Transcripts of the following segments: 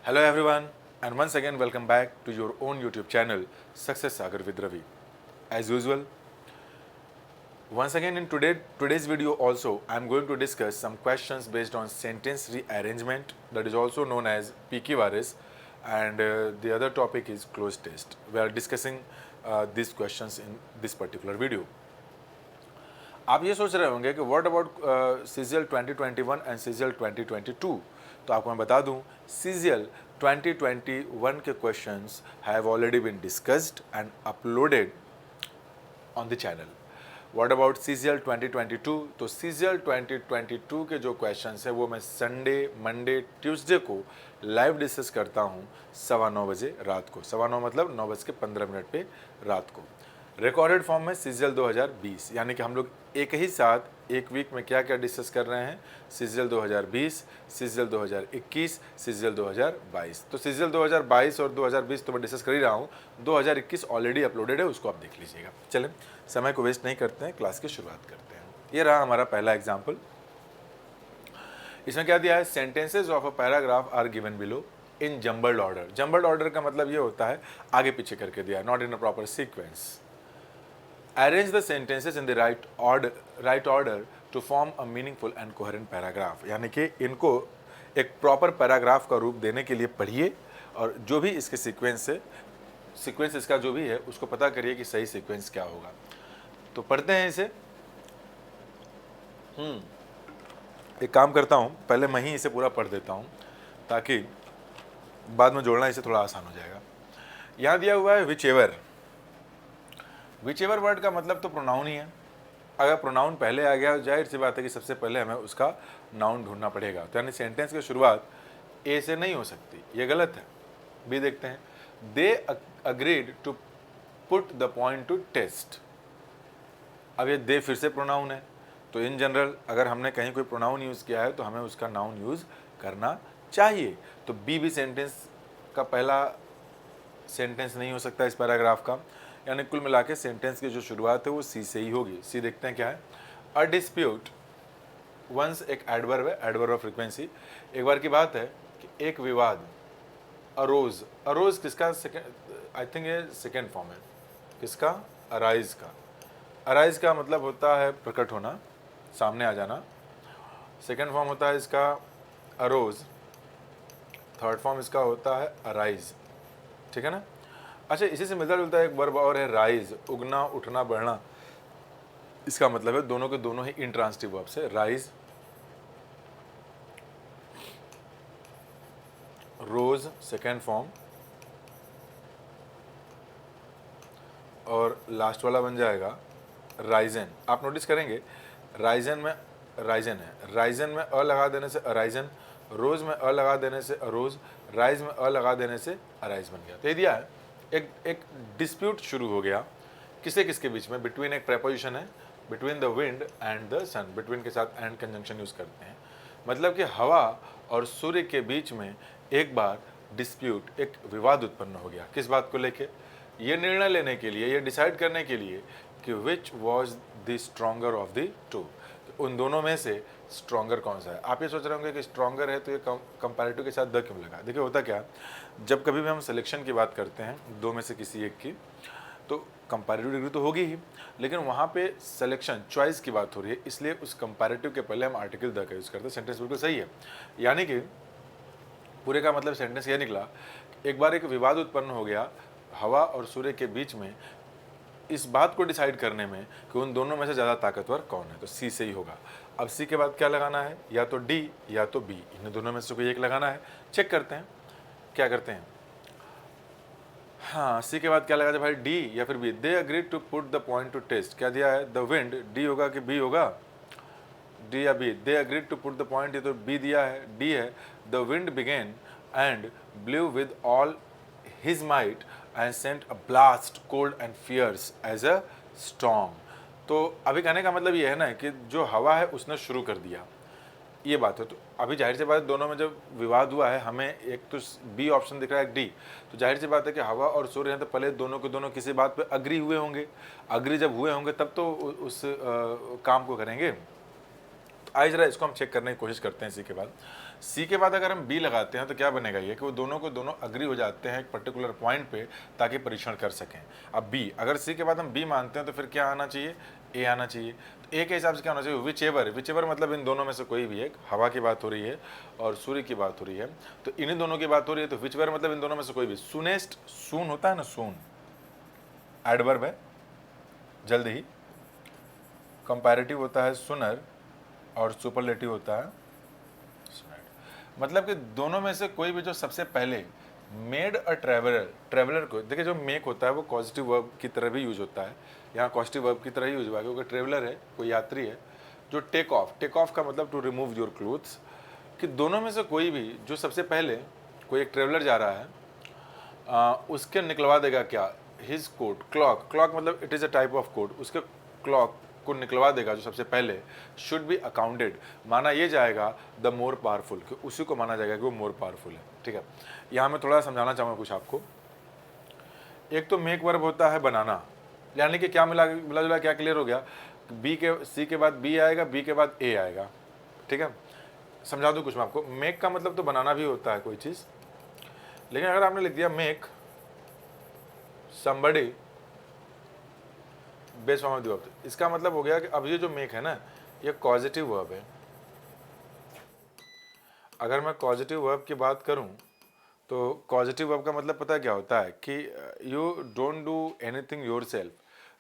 Hello everyone, and once again welcome back to your own YouTube channel Success Sagar with Ravi. As usual, once again in today's video also I am going to discuss some questions based on sentence rearrangement, that is also known as PQRS, and the other topic is cloze test. We are discussing these questions in this particular video. आप ये सोच रहे होंगे कि what about CGL 2021 and CGL 2022, तो आपको मैं बता दूं सीजीएल 2021 के questions have already been discussed and uploaded on the channel. What about CGL 2022, तो सीजीएल 2022 के जो क्वेश्चंस है वो मैं संडे, मंडे, ट्यूसडे को लाइव डिस्कस करता हूँ 9:15 बजे रात को. 9:15 मतलब 9:15 पे रात को. रिकॉर्डेड फॉर्म में सीजीएल 2020, यानी कि हम लोग एक ही साथ एक वीक में क्या क्या डिस्कस कर रहे हैं, सीजीएल 2020, सीजीएल 2021, सीजीएल 2022. तो सीजीएल 2022 और 2020 तो मैं डिस्कस कर ही रहा हूँ, 2021 ऑलरेडी अपलोडेड है, उसको आप देख लीजिएगा. चलें, समय को वेस्ट नहीं करते हैं, क्लास की शुरुआत करते हैं. ये रहा हमारा पहला एग्जाम्पल. इसमें क्या दिया है, sentences of a paragraph are given below in jumbled order. Jumbled order का मतलब ये होता है आगे पीछे करके दिया है, not in a proper sequence. Arrange the sentences in the right order to form a meaningful and coherent paragraph. यानी कि इनको एक प्रॉपर पैराग्राफ का रूप देने के लिए पढ़िए और जो भी इसके सीक्वेंस इसका जो भी है उसको पता करिए कि सही सीक्वेंस क्या होगा. तो पढ़ते हैं इसे. एक काम करता हूँ, पहले मैं ही इसे पूरा पढ़ देता हूँ ताकि बाद में जोड़ना इसे थोड़ा आसान हो जाएगा. यहाँ दिया हुआ है which ever. Which ever word का मतलब तो प्रोनाउन ही है. अगर प्रोनाउन पहले आ गया, जाहिर सी बात है कि सबसे पहले हमें उसका नाउन ढूंढना पड़ेगा. तो यानी सेंटेंस की शुरुआत ए से नहीं हो सकती, ये गलत है. बी देखते हैं. They agreed to put the point to test. अब ये दे फिर से प्रोनाउन है, तो इन जनरल अगर हमने कहीं कोई प्रोनाउन यूज़ किया है तो हमें उसका नाउन यूज़ करना चाहिए. तो बी भी सेंटेंस का पहला सेंटेंस नहीं हो सकता इस पैराग्राफ का, यानी कुल मिला के सेंटेंस की जो शुरुआत है वो सी से ही होगी. सी देखते हैं क्या है. A dispute. वंस एक एडवर्ब है, एडवर्ब ऑफ फ्रीक्वेंसी. एक बार की बात है कि एक विवाद. अरोज. अरोज किसका सेकेंड, आई थिंक ये सेकेंड फॉर्म है. किसका? अराइज का. अराइज का मतलब होता है प्रकट होना, सामने आ जाना. सेकेंड फॉर्म होता है इसका अरोज. थर्ड फॉर्म इसका होता है अराइज. ठीक है ना. अच्छा, इसी से मिलता जुलता एक वर्ब और है राइज, उगना, उठना, बढ़ना. इसका मतलब है दोनों के दोनों ही इंट्रांसिटिव वर्ब्स है. राइज, रोज सेकेंड फॉर्म, और लास्ट वाला बन जाएगा राइजन. आप नोटिस करेंगे राइजन में राइजन है, राइजन में अ लगा देने से अराइजन, रोज में अ लगा देने से अरोज, राइज में अ लगा देने से अराइज बन गया. तो ये दिया है एक डिस्प्यूट शुरू हो गया. किसके किसके बीच में? बिटवीन एक प्रेपोजिशन है, between the wind and the sun. Between के साथ एंड कंजंक्शन यूज करते हैं. मतलब कि हवा और सूर्य के बीच में एक बार डिस्प्यूट, एक विवाद उत्पन्न हो गया. किस बात को लेके? ये निर्णय लेने के लिए, ये डिसाइड करने के लिए कि which was the stronger of the two. उन दोनों में से स्ट्रॉन्गर कौन सा है. आप ये सोच रहे होंगे कि स्ट्रॉन्गर है तो ये कंपैरेटिव के साथ द क्यों लगा. देखिए होता क्या, जब कभी भी हम सिलेक्शन की बात करते हैं दो में से किसी एक की, तो कंपैरेटिव डिग्री तो होगी ही, लेकिन वहाँ पे सिलेक्शन चॉइस की बात हो रही है, इसलिए उस कंपैरेटिव के पहले हम आर्टिकल द का यूज़ करते हैं. सेंटेंस बिल्कुल सही है. यानी कि पूरे का मतलब सेंटेंस यह निकला, एक बार एक विवाद उत्पन्न हो गया हवा और सूर्य के बीच में इस बात को डिसाइड करने में कि उन दोनों में से ज़्यादा ताकतवर कौन है. तो सी से ही होगा. अब सी के बाद क्या लगाना है, या तो डी या तो बी, इन दोनों में से कोई एक लगाना है. चेक करते हैं क्या करते हैं. हाँ, सी के बाद क्या लगा जाए भाई, डी या फिर B. They agreed to put the point to test. क्या दिया है, द विंड. डी होगा कि बी होगा, डी या B. They agreed to put the point, ये तो बी दिया है, डी है. The wind began and blew with all his might and sent a blast cold and fierce as a storm. तो अभी कहने का मतलब ये है ना कि जो हवा है उसने शुरू कर दिया, ये बात है. तो अभी जाहिर सी बात है दोनों में जब विवाद हुआ है, हमें एक तो बी ऑप्शन दिख रहा है, एक डी. तो जाहिर सी बात है कि हवा और सूर्य हैं तो पहले दोनों के दोनों किसी बात पे अग्री हुए होंगे. अग्री जब हुए होंगे तब तो उस काम को करेंगे. तो आ जरा इसको हम चेक करने की कोशिश करते हैं। सी के बाद, सी के बाद अगर हम बी लगाते हैं तो क्या बनेगा ये कि वो दोनों को दोनों अग्री हो जाते हैं एक पर्टिकुलर पॉइंट पे ताकि परीक्षण कर सकें। अब बी, अगर सी के बाद हम बी मानते हैं तो फिर क्या आना चाहिए, ए आना चाहिए। तो ए के हिसाब से क्या होना चाहिए, विच एवर, विच एवर मतलब इन दोनों में से कोई भी एक, हवा की बात हो रही है और सूर्य की बात हो रही है, तो इन्हीं दोनों की बात हो रही है, तो विच एवर मतलब इन दोनों में से कोई भी। सूनेस्ट, सून होता है ना, सून एडवर्ब है, जल्द ही। कंपैरेटिव होता है सुनर और सुपरलेटिव होता है सुनर। मतलब कि दोनों में से कोई भी जो सबसे पहले मेड अ ट्रेवलर, ट्रेवलर को देखिए, जो मेक होता है वो पॉजिटिव वर्ब की तरह भी यूज होता है, यहाँ पॉजिटिव वर्ब की तरह ही यूज हुआ है क्योंकि ट्रेवलर है, कोई यात्री है। जो टेक ऑफ, टेक ऑफ का मतलब टू रिमूव योर क्लोथ्स, कि दोनों में से कोई भी जो सबसे पहले, कोई एक ट्रेवलर जा रहा है, उसके निकलवा देगा क्या, हिज कोट, क्लॉक, क्लॉक मतलब it is a type of coat, उसके क्लॉक को निकलवा देगा जो सबसे पहले, शुड बी अकाउंटेड, माना ये जाएगा द मोर पावरफुल, कि उसी को माना जाएगा कि वो मोर पावरफुल है। ठीक है, यहाँ मैं थोड़ा समझाना चाहूँगा कुछ आपको। एक तो मेक वर्ब होता है बनाना, यानी कि क्या मिला मिला जुला, क्या क्लियर हो गया, बी के, सी के बाद बी आएगा, बी के बाद ए आएगा। ठीक है, समझा दूँ कुछ मैं आपको। मेक का मतलब तो बनाना भी होता है कोई चीज़, लेकिन अगर आपने लिख दिया make somebody base form of the verb, इसका मतलब हो गया कि अब ये जो मेक है ना, ये कॉजेटिव वर्ब है। अगर मैं कॉजेटिव वर्ब की बात करूं तो कॉजेटिव वर्ब का मतलब पता है क्या होता है कि you don't do anything yourself,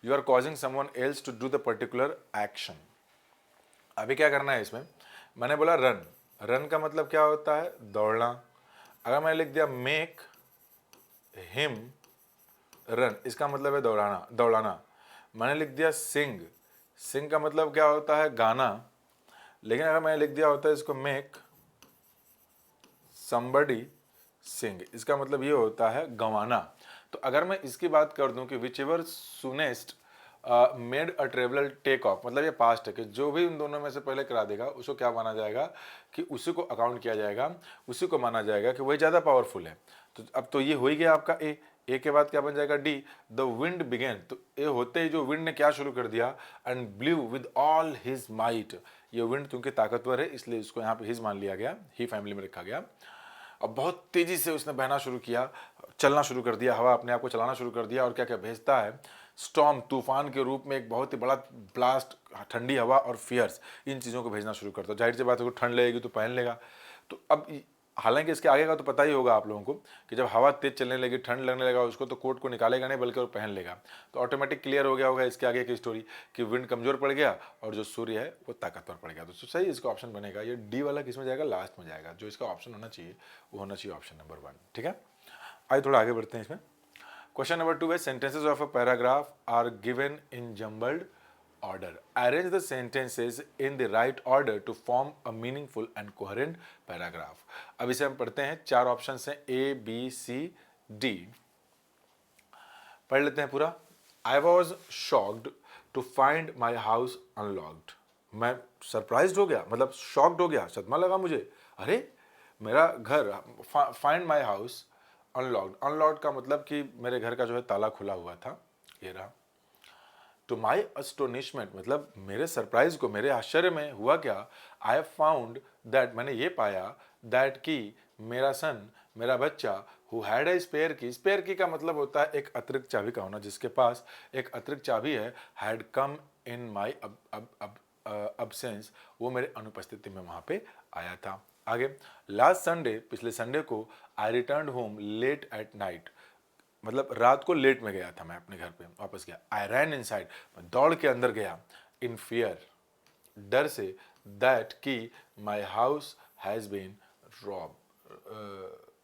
you are causing someone else to do the particular action. अभी क्या करना है इसमें, मैंने बोला रन, रन का मतलब क्या होता है, दौड़ना। अगर मैंने लिख दिया मेक हिम रन, इसका मतलब है दौड़ाना, दौड़ाना। मैंने लिख दिया सिंग, सिंग का मतलब क्या होता है, गाना। लेकिन अगर मैंने लिख दिया होता है इसको मेक somebody सिंग, इसका मतलब ये होता है गंवाना। तो अगर मैं इसकी बात कर दूं कि which ever soonest made a traveller take off, मतलब ये पास्ट है कि जो भी उन दोनों में से पहले करा देगा उसको क्या माना जाएगा, कि उसी को अकाउंट किया जाएगा, उसी को माना जाएगा कि वही ज़्यादा पावरफुल है। तो अब तो ये हो ही गया आपका ए, ए के बाद क्या बन जाएगा डी, द विंड बिगेन, तो ए होते ही जो विंड ने क्या शुरू कर दिया, and blew with all his might, ये विंड क्योंकि ताकतवर है इसलिए इसको यहाँ पे हिज मान लिया गया, ही फैमिली में रखा गया। अब बहुत तेजी से उसने बहना शुरू किया, चलना शुरू कर दिया, हवा अपने आप को चलाना शुरू कर दिया, और क्या क्या भेजता है, स्टॉर्म, तूफान के रूप में एक बहुत ही बड़ा ब्लास्ट, ठंडी हवा और फियर्स, इन चीज़ों को भेजना शुरू करता है। जाहिर सी बात है, ठंड लगेगी तो पहन लेगा। तो अब हालांकि इसके आगे का तो पता ही होगा आप लोगों को कि जब हवा तेज चलने लगी, ठंड लगने लगा, उसको तो कोट को निकालेगा नहीं बल्कि वो पहन लेगा। तो ऑटोमेटिक क्लियर हो गया होगा इसके आगे की स्टोरी कि विंड कमजोर पड़ गया और जो सूर्य है वो ताकतवर पड़ गया। तो सही इसका ऑप्शन बनेगा, ये डी वाला किस में जाएगा, लास्ट में जाएगा। जो इसका ऑप्शन होना चाहिए वो होना चाहिए ऑप्शन नंबर 1। ठीक है, आइए थोड़ा आगे बढ़ते हैं इसमें। क्वेश्चन नंबर 2 है, sentences of a paragraph are given in jumbled order. Arrange the sentences in the right order to form a meaningful and coherent paragraph. अब इसे हम पढ़ते हैं, 4 ऑप्शन हैं A, B, C, D। पढ़ लेते हैं पूरा। I was shocked to find my house unlocked. मैं सरप्राइज्ड हो गया, मतलब शॉक्ड हो गया, सदमा लगा मुझे, अरे मेरा घर, find my house unlocked, unlocked का मतलब कि मेरे घर का जो है ताला खुला हुआ था, ये रहा। टू माई अस्टोनिशमेंट मतलब मेरे सरप्राइज को, मेरे आश्चर्य में हुआ क्या, आई हैव फाउंड दैट, मैंने ये पाया, दैट की मेरा सन, मेरा बच्चा, हु हैड ए स्पेयर की, स्पेयर की का मतलब होता है एक अतिरिक्त चाबी का होना, जिसके पास एक अतिरिक्त चाबी है, had come in my absence, वो मेरे अनुपस्थिति में वहाँ पे आया था। आगे, लास्ट संडे, पिछले संडे को, I return home late at night, मतलब रात को लेट में गया था, मैं अपने घर पे वापस गया। आई रैन इनसाइड, मैं दौड़ के अंदर गया, इन फियर, डर से, दैट की my house has been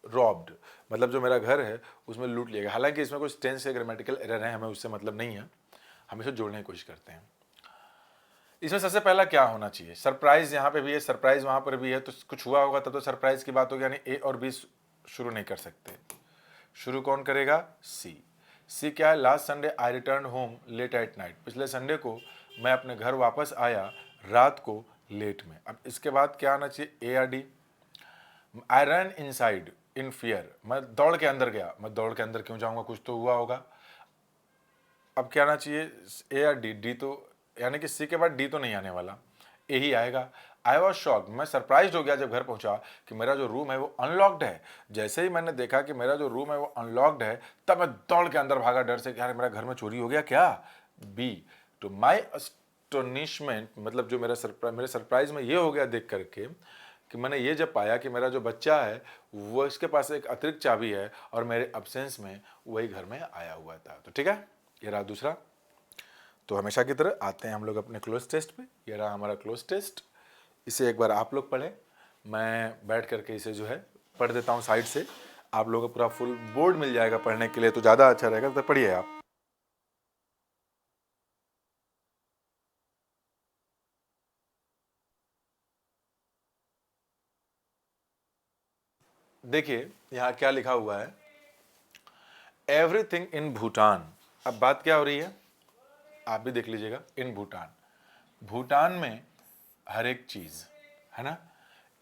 robbed, मतलब जो मेरा घर है उसमें लूट लिया गया। हालांकि इसमें कुछ टेंस या ग्रामेटिकल एरर है, हमें उससे मतलब नहीं है, हम इसे जोड़ने की कोशिश करते हैं। इसमें सबसे पहला क्या होना चाहिए, सरप्राइज यहाँ पे भी है, सरप्राइज वहाँ पर भी है, तो कुछ हुआ होगा तब तो सरप्राइज की बात होगी, यानी ए और बी शुरू नहीं कर सकते। शुरू कौन करेगा, सी। सी क्या है, last Sunday I return home late at night, पिछले संडे को मैं अपने घर वापस आया रात को लेट में। अब इसके बाद क्या आना चाहिए, ए या D. I run inside in fear, मैं दौड़ के अंदर गया, मैं दौड़ के अंदर क्यों जाऊंगा, कुछ तो हुआ होगा। अब क्या आना चाहिए, ए या डी, डी तो, यानी कि सी के बाद डी तो नहीं आने वाला, ए ही आएगा। आई वॉज शॉक्ड, मैं सरप्राइज हो गया जब घर पहुंचा कि मेरा जो रूम है वो अनलॉक्ड है। जैसे ही मैंने देखा कि मेरा जो रूम है वो अनलॉक्ड है, तब मैं दौड़ के अंदर भागा डर से कि यार मेरा घर में चोरी हो गया क्या। बी, टू माई अस्टोनिशमेंट, मतलब जो मेरे सरप्राइज में ये हो गया देख करके कि मैंने ये जब पाया कि मेरा जो बच्चा है वो इसके पास एक अतिरिक्त चाबी है और मेरे अब्सेंस में वही घर में आया हुआ था। तो ठीक है, ये रहा दूसरा। तो हमेशा की तरह आते हैं हम लोग अपने क्लोज टेस्ट पे। ये रहा हमारा क्लोज टेस्ट, इसे एक बार आप लोग पढ़ें, मैं बैठ करके इसे जो है पढ़ देता हूँ साइड से। आप लोगों को पूरा फुल बोर्ड मिल जाएगा पढ़ने के लिए, तो ज़्यादा अच्छा रहेगा। तो पढ़िए आप। देखिए यहाँ क्या लिखा हुआ है, एवरीथिंग इन भूटान। अब बात क्या हो रही है, आप भी देख लीजिएगा। इन भूटान, भूटान में हर एक चीज़ है ना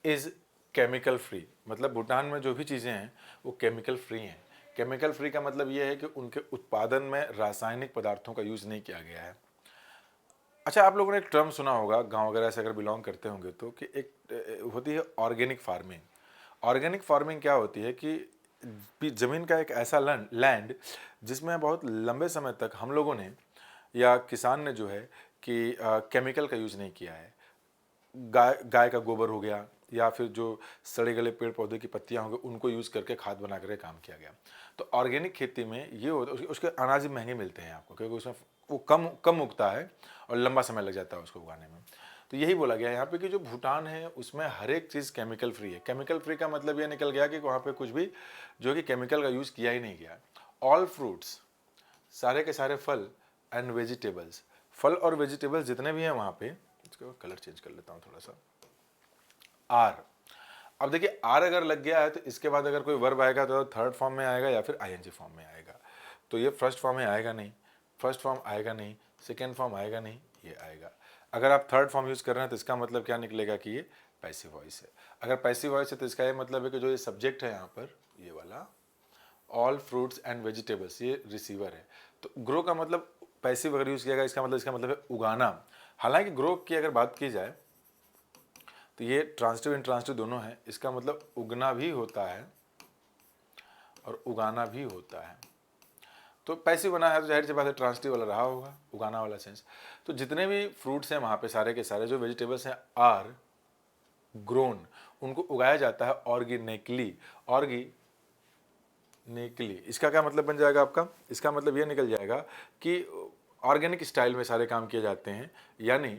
इज़ केमिकल फ्री, मतलब भूटान में जो भी चीज़ें हैं वो केमिकल फ्री हैं। केमिकल फ्री का मतलब ये है कि उनके उत्पादन में रासायनिक पदार्थों का यूज़ नहीं किया गया है। अच्छा, आप लोगों ने एक टर्म सुना होगा, गांव वगैरह से अगर बिलोंग करते होंगे तो, कि एक होती है ऑर्गेनिक फार्मिंग। ऑर्गेनिक फार्मिंग क्या होती है कि ज़मीन का एक ऐसा लैंड जिसमें बहुत लंबे समय तक हम लोगों ने या किसान ने जो है कि केमिकल का यूज़ नहीं किया है। गाय का गोबर हो गया या फिर जो सड़े गले पेड़ पौधे की पत्तियां होंगी उनको यूज़ करके खाद बना करके काम किया गया। तो ऑर्गेनिक खेती में ये होता है, उसके अनाज भी महंगे मिलते हैं आपको, क्योंकि उसमें वो कम कम उगता है और लंबा समय लग जाता है उसको उगाने में। तो यही बोला गया यहाँ पे कि जो भूटान है उसमें हर एक चीज़ केमिकल फ्री है। केमिकल फ्री का मतलब ये निकल गया कि वहाँ पे कुछ भी जो कि केमिकल का यूज़ किया ही नहीं गया। ऑल फ्रूट्स, सारे के सारे फल एंड वेजिटेबल्स, फल और वेजिटेबल्स जितने भी हैं वहाँ पे, इसका कलर चेंज कर लेता हूँ थोड़ा सा, आर। अब देखिए आर अगर लग गया है तो इसके बाद अगर कोई वर्ब आएगा तो थर्ड फॉर्म में आएगा या फिर आईएनजी फॉर्म में आएगा। तो ये फर्स्ट फॉर्म में आएगा नहीं, फर्स्ट फॉर्म आएगा नहीं, सेकेंड फॉर्म आएगा नहीं, ये आएगा। अगर आप थर्ड फॉर्म यूज़ कर रहे हैं तो इसका मतलब क्या निकलेगा कि ये पैसिव वॉइस है। अगर पैसिव वॉइस है तो इसका ये मतलब है कि जो ये सब्जेक्ट है यहाँ पर, ये वाला ऑल फ्रूट्स एंड वेजिटेबल्स, ये रिसीवर है। तो ग्रो का मतलब पैसिव अगर यूज़ किया गया इसका मतलब है उगाना। हालांकि ग्रो की अगर बात की जाए तो ये ट्रांसिटिव इंट्रांसिटिव दोनों है। इसका मतलब उगना भी होता है और उगाना भी होता है। तो पैसिव बना है तो जाहिर सी बात है ट्रांसिटिव वाला रहा होगा, उगाना वाला सेंस। तो जितने भी फ्रूट्स हैं वहाँ पे सारे के सारे जो वेजिटेबल्स हैं आर ग्रोन, उनको उगाया जाता है ऑर्गेनिकली। ऑर्गेनिकली इसका क्या मतलब बन जाएगा आपका, इसका मतलब ये निकल जाएगा कि ऑर्गेनिक स्टाइल में सारे काम किए जाते हैं, यानी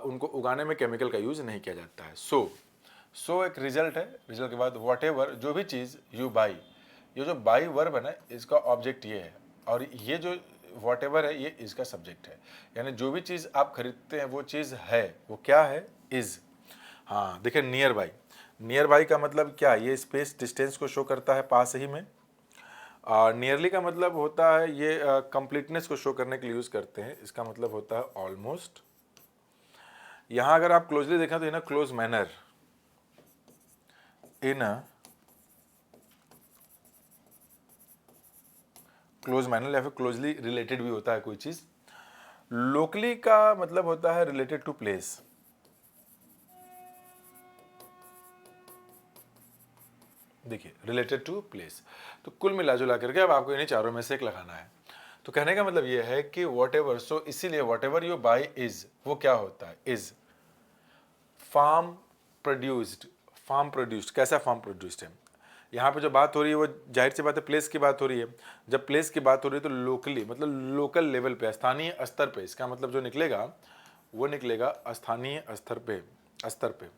उनको उगाने में केमिकल का यूज़ नहीं किया जाता है। सो एक रिजल्ट है, रिजल्ट के बाद वॉट एवर, जो भी चीज़ यू बाई, ये जो बाई वर्ब है ना इसका ऑब्जेक्ट ये है, और ये जो वॉट एवर है ये इसका सब्जेक्ट है। यानी जो भी चीज़ आप खरीदते हैं वो चीज़ है, वो क्या है, इज़। हाँ देखिए नियर बाई, नियर बाई का मतलब क्या, ये स्पेस डिस्टेंस को शो करता है पास ही में। नियरली का मतलब होता है ये कंप्लीटनेस को शो करने के लिए यूज़ करते हैं, इसका मतलब होता है ऑलमोस्ट। यहाँ अगर आप क्लोजली देखें तो in a close manner, in a close manner या फिर क्लोजली रिलेटेड भी होता है कोई चीज़। लोकली का मतलब होता है रिलेटेड टू प्लेस। देखिए रिलेटेड टू प्लेस। तो कुल मिला जुला करके अब आपको इन्हीं चारों में से एक लगाना है। तो कहने का मतलब ये है कि वॉट एवर, सो इसीलिए whatever you buy is, वो क्या होता है, is farm produced. Farm produced, कैसा फार्म प्रोड्यूस्ड है, यहाँ पे जो बात हो रही है वो जाहिर सी बात है प्लेस की बात हो रही है। जब प्लेस की बात हो रही है तो लोकली मतलब लोकल लेवल पे, स्थानीय स्तर पे, इसका मतलब जो निकलेगा वो निकलेगा स्थानीय स्तर पे।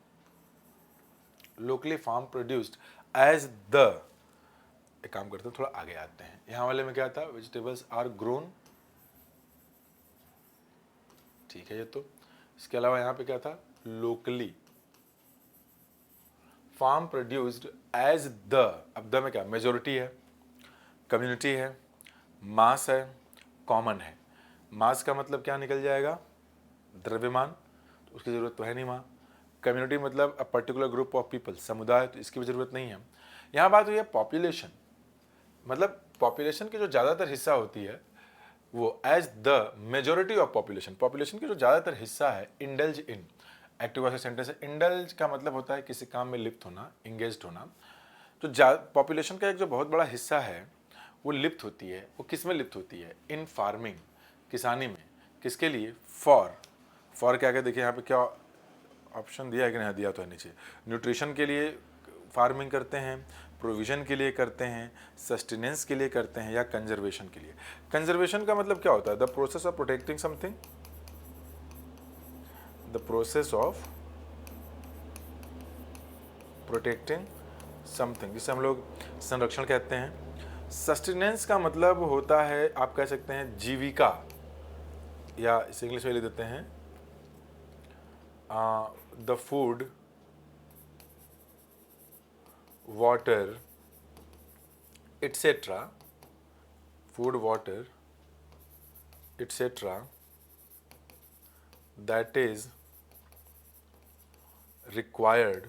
Locally farm produced as the, एक काम करते हैं थोड़ा आगे आते हैं, यहाँ वाले में क्या था, वेजिटेबल्स आर ग्रोन, ठीक है ये तो। इसके अलावा यहाँ पे क्या था, locally farm produced as the, अब द में क्या, मेजोरिटी है, कम्युनिटी है, मास है, कॉमन है। मास का मतलब क्या निकल जाएगा, द्रव्यमान, तो उसकी ज़रूरत तो है नहीं वहाँ। कम्युनिटी मतलब a particular group of people, समुदाय, तो इसकी भी ज़रूरत नहीं है। यहाँ बात हुई है पॉपुलेशन, मतलब पॉपुलेशन की जो ज़्यादातर हिस्सा होती है वो as the majority of population, population की जो ज़्यादातर हिस्सा है, indulge in, active voice sentence है। इंडल्ज का मतलब होता है किसी काम में लिप्त होना, इंगेज्ड होना। तो पॉपुलेशन का एक जो बहुत बड़ा हिस्सा है वो लिप्त होती है। वो किस में लिप्त होती है? इन फार्मिंग, किसानी में। किसके लिए? फॉर क्या क्या देखिए यहाँ पे क्या ऑप्शन दिया है कि नहीं दिया तो है नीचे। न्यूट्रिशन के लिए फार्मिंग करते हैं, प्रोविजन के लिए करते हैं, सस्टेनेंस के लिए करते हैं, या कंजर्वेशन के लिए। कंजर्वेशन का मतलब क्या होता है? The process of protecting something, the process of protecting something, जिसे हम लोग संरक्षण कहते हैं। सस्टेनेंस का मतलब होता है, आप कह सकते हैं जीविका, या इसे इंग्लिश में लिख देते हैं the food, water, etcetera, food, water, etcetera, that is required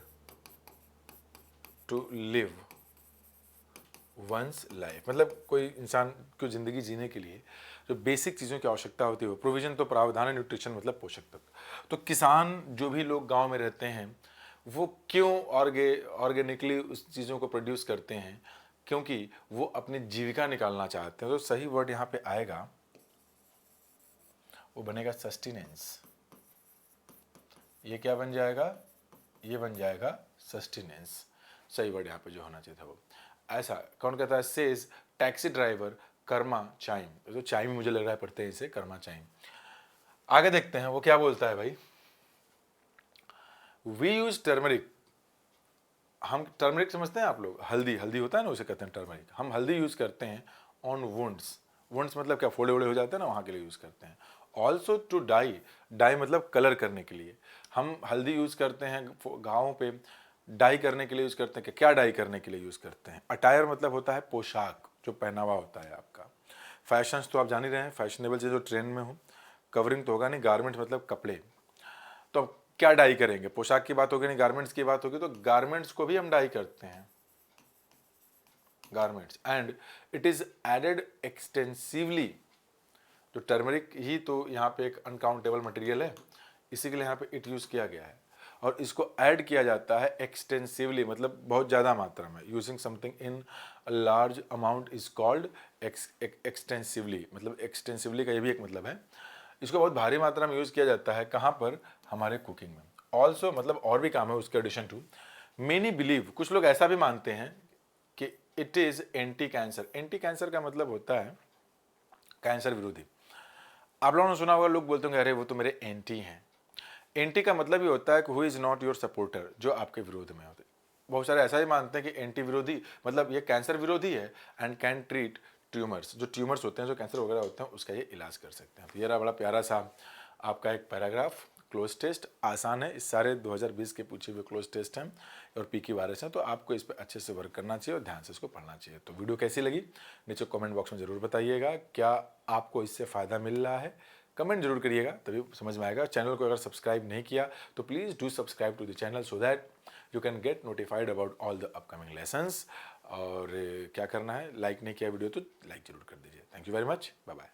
to live one's life। मतलब कोई इंसान को ज़िंदगी जीने के लिए जो बेसिक चीज़ों की आवश्यकता होती है वो प्रोविजन तो प्रावधान है, न्यूट्रिशन मतलब पोषक तत्व। तो किसान जो भी लोग गांव में रहते हैं वो क्यों ऑर्गेनिकली उस चीज़ों को प्रोड्यूस करते हैं? क्योंकि वो अपनी जीविका निकालना चाहते हैं। तो सही वर्ड यहाँ पे आएगा, वो बनेगा सस्टेनेंस। ये क्या बन जाएगा? ये बन जाएगा सस्टेनेंस। सही वर्ड यहाँ पे जो होना चाहिए था वो। ऐसा कौन कहता है? Says taxi driver Karma chyme. तो चाइम मुझे लग रहा है पढ़ते हैं इसे कर्मा चाइम। आगे देखते हैं वो क्या बोलता है भाई। We use turmeric. हम टर्मरिक समझते हैं आप लोग? हल्दी, हल्दी होता है ना, उसे कहते हैं टर्मरिक। हम हल्दी यूज करते हैं ऑन वुंड्स। वुंड्स मतलब क्या? फोड़े वोड़े हो जाते हैं ना, वहाँ के लिए यूज करते हैं। ऑल्सो टू डाई, डाई मतलब कलर करने के लिए। हम हल्दी यूज करते हैं घावों पे, डाई करने के लिए यूज करते हैं। क्या डाई करने के लिए यूज करते हैं? अटायर मतलब होता है पोशाक, जो पहनावा होता है आपका। फैशंस तो आप जान ही रहे हैं, फैशनेबल चीज़ जो ट्रेंड में हो। कवरिंग तो होगा नहीं, गारमेंट मतलब कपड़े। तो अब क्या डाई करेंगे? पोशाक की बात होगी नहीं, गारमेंट्स की बात होगी, तो गारमेंट्स को भी हम डाई करते हैं, garments. And it is added extensively. तो टर्मरिक ही तो यहाँ पे एक अनकाउंटेबल मटेरियल है, इसी के लिए यहाँ पे इट यूज़ किया गया है। और इसको ऐड किया जाता है एक्सटेंसिवली, मतलब बहुत ज़्यादा मात्रा में। Using something in a large amount is called extensively. मतलब एक्सटेंसिवली का ये भी एक मतलब है, इसको बहुत भारी मात्रा में यूज़ किया जाता है। कहाँ पर? हमारे कुकिंग में। ऑल्सो मतलब और भी काम है उसके एडिशन टू। मेनी बिलीव, कुछ लोग ऐसा भी मानते हैं कि it is anti cancer. Anti cancer का मतलब होता है कैंसर विरोधी। आप लोगों ने सुना होगा, लोग बोलते होंगे अरे वो तो मेरे एंटी हैं। एंटी का मतलब ये होता है कि who is not your supporter, जो आपके विरोध में होते। बहुत सारे ऐसा ही मानते हैं कि एंटी विरोधी मतलब ये कैंसर विरोधी है एंड कैन ट्रीट ट्यूमर्स। जो ट्यूमर्स होते हैं, जो कैंसर वगैरह होते हैं, उसका ये इलाज कर सकते हैं। तो ये रहा बड़ा प्यारा सा आपका एक पैराग्राफ। क्लोज टेस्ट आसान है, इस सारे 2020 के पूछे हुए क्लोज टेस्ट हैं और पीकी वायरस हैं, तो आपको इस पर अच्छे से वर्क करना चाहिए और ध्यान से इसको पढ़ना चाहिए। तो वीडियो कैसी लगी नीचे कमेंट बॉक्स में ज़रूर बताइएगा। क्या आपको इससे फ़ायदा मिल रहा है? कमेंट जरूर करिएगा, तभी समझ में आएगा। चैनल को अगर सब्सक्राइब नहीं किया तो please do subscribe to the channel so that you can get notified about all the upcoming lessons. और क्या करना है? लाइक नहीं किया वीडियो तो लाइक जरूर कर दीजिए। Thank you very much, bye bye.